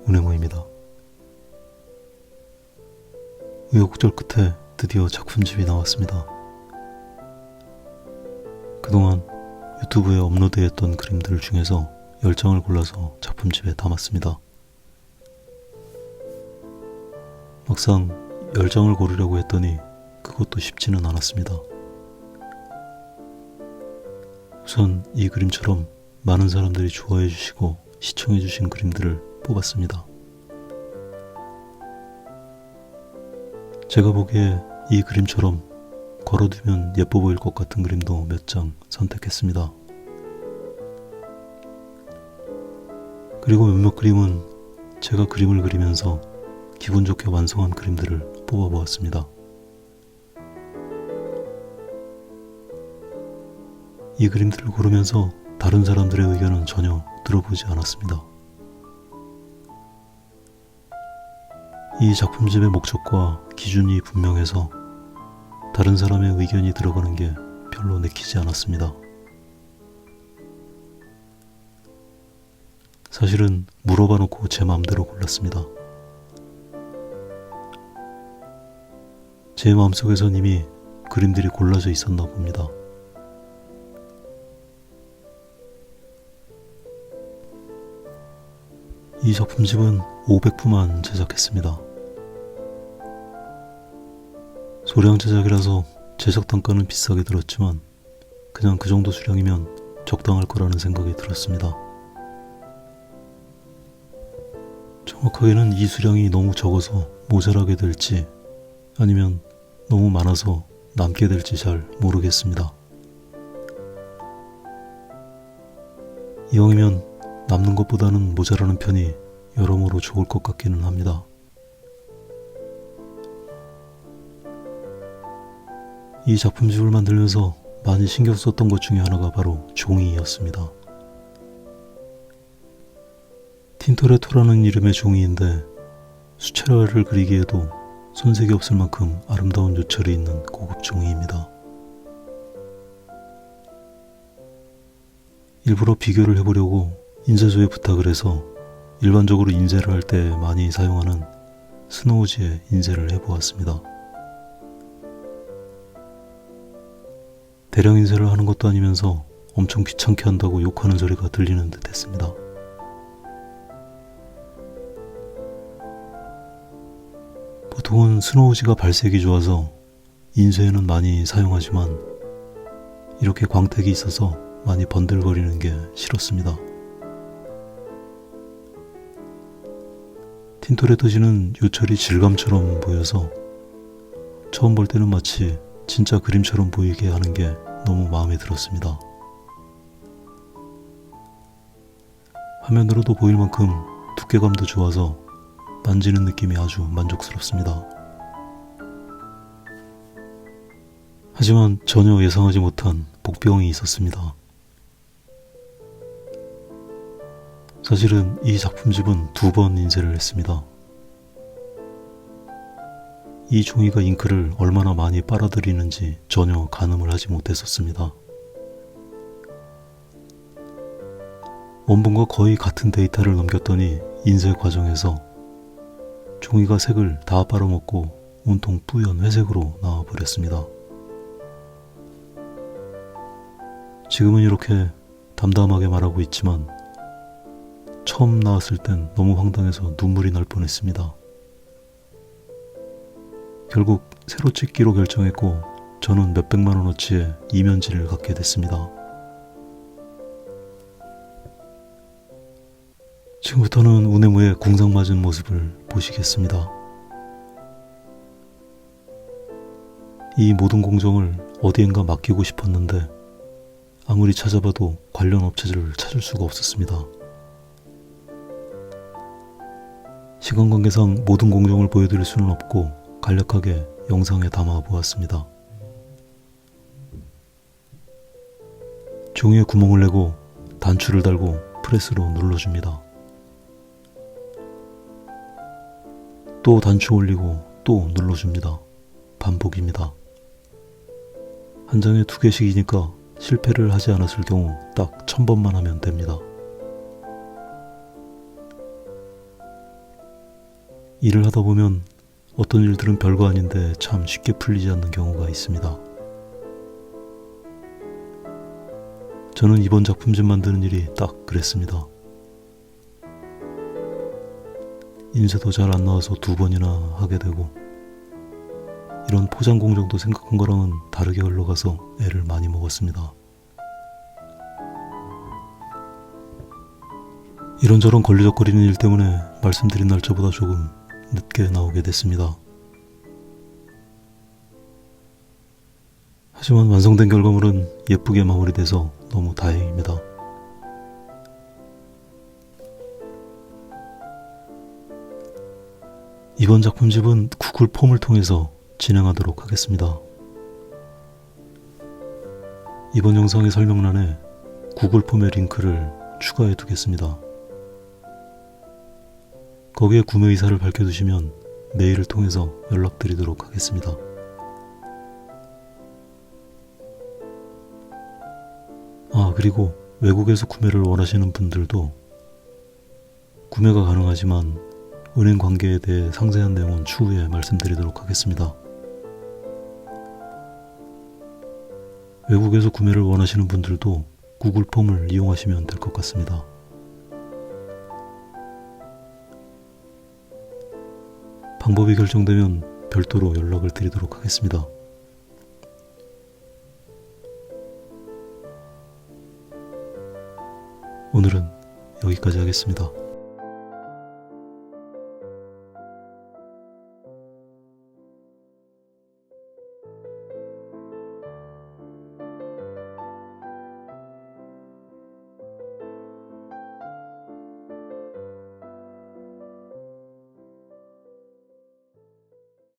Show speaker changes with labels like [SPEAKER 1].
[SPEAKER 1] 운행호입니다. 우여곡절 끝에 드디어 작품집이 나왔습니다. 그동안 유튜브에 업로드했던 그림들 중에서 10장을 골라서 작품집에 담았습니다. 막상 10장을 고르려고 했더니 그것도 쉽지는 않았습니다. 우선 이 그림처럼 많은 사람들이 좋아해 주시고 시청해 주신 그림들을 뽑았습니다. 제가 보기에 이 그림처럼 걸어두면 예뻐 보일 것 같은 그림도 몇 장 선택했습니다. 그리고 몇몇 그림은 제가 그림을 그리면서 기분 좋게 완성한 그림들을 뽑아보았습니다. 이 그림들을 고르면서 다른 사람들의 의견은 전혀 들어보지 않았습니다. 이 작품집의 목적과 기준이 분명해서 다른 사람의 의견이 들어가는 게 별로 내키지 않았습니다. 사실은 물어봐 놓고 제 마음대로 골랐습니다. 제 마음속에선 이미 그림들이 골라져 있었나 봅니다. 이 작품집은 500부만 제작했습니다. 소량 제작이라서 제작 단가는 비싸게 들었지만 그냥 그 정도 수량이면 적당할 거라는 생각이 들었습니다. 정확하게는 이 수량이 너무 적어서 모자라게 될지 아니면 너무 많아서 남게 될지 잘 모르겠습니다. 이왕이면 남는 것보다는 모자라는 편이 여러모로 좋을 것 같기는 합니다. 이 작품집을 만들면서 많이 신경 썼던 것 중에 하나가 바로 종이였습니다. 틴토레토라는 이름의 종이인데 수채화를 그리기에도 손색이 없을 만큼 아름다운 요철이 있는 고급 종이입니다. 일부러 비교를 해보려고 인쇄소에 부탁을 해서 일반적으로 인쇄를 할 때 많이 사용하는 스노우지에 인쇄를 해보았습니다. 대량 인쇄를 하는 것도 아니면서 엄청 귀찮게 한다고 욕하는 소리가 들리는 듯 했습니다. 보통은 스노우지가 발색이 좋아서 인쇄에는 많이 사용하지만 이렇게 광택이 있어서 많이 번들거리는 게 싫었습니다. 틴토레토지는 요철이 질감처럼 보여서 처음 볼 때는 마치 진짜 그림처럼 보이게 하는 게 너무 마음에 들었습니다. 화면으로도 보일 만큼 두께감도 좋아서 만지는 느낌이 아주 만족스럽습니다. 하지만 전혀 예상하지 못한 복병이 있었습니다. 사실은 이 작품집은 2번 인쇄를 했습니다. 이 종이가 잉크를 얼마나 많이 빨아들이는지 전혀 가늠을 하지 못했었습니다. 원본과 거의 같은 데이터를 넘겼더니 인쇄 과정에서 종이가 색을 다 빨아먹고 온통 뿌연 회색으로 나와버렸습니다. 지금은 이렇게 담담하게 말하고 있지만 처음 나왔을 땐 너무 황당해서 눈물이 날 뻔했습니다. 결국 새로 찍기로 결정했고 저는 몇백만 원어치의 이면지를 갖게 됐습니다. 지금부터는 우네무의 궁상맞은 모습을 보시겠습니다. 이 모든 공정을 어디엔가 맡기고 싶었는데 아무리 찾아봐도 관련 업체를 찾을 수가 없었습니다. 시간 관계상 모든 공정을 보여드릴 수는 없고 간략하게 영상에 담아 보았습니다. 종이에 구멍을 내고 단추를 달고 프레스로 눌러줍니다. 또 단추 올리고 또 눌러줍니다. 반복입니다. 한 장에 2개씩이니까 실패를 하지 않았을 경우 딱 1000번만 하면 됩니다. 일을 하다 보면 어떤 일들은 별거 아닌데 참 쉽게 풀리지 않는 경우가 있습니다. 저는 이번 작품집 만드는 일이 딱 그랬습니다. 인쇄도 잘 안 나와서 2번이나 하게 되고, 이런 포장 공정도 생각한 거랑은 다르게 흘러가서 애를 많이 먹었습니다. 이런저런 걸리적거리는 일 때문에 말씀드린 날짜보다 조금 늦게 나오게 됐습니다. 하지만 완성된 결과물은 예쁘게 마무리돼서 너무 다행입니다. 이번 작품집은 구글 폼을 통해서 진행하도록 하겠습니다. 이번 영상의 설명란에 구글 폼의 링크를 추가해 두겠습니다. 거기에 구매 의사를 밝혀두시면 메일을 통해서 연락드리도록 하겠습니다. 그리고 외국에서 구매를 원하시는 분들도 구매가 가능하지만 은행 관계에 대해 상세한 내용은 추후에 말씀드리도록 하겠습니다. 외국에서 구매를 원하시는 분들도 구글 폼을 이용하시면 될 것 같습니다. 방법이 결정되면 별도로 연락을 드리도록 하겠습니다. 오늘은 여기까지 하겠습니다.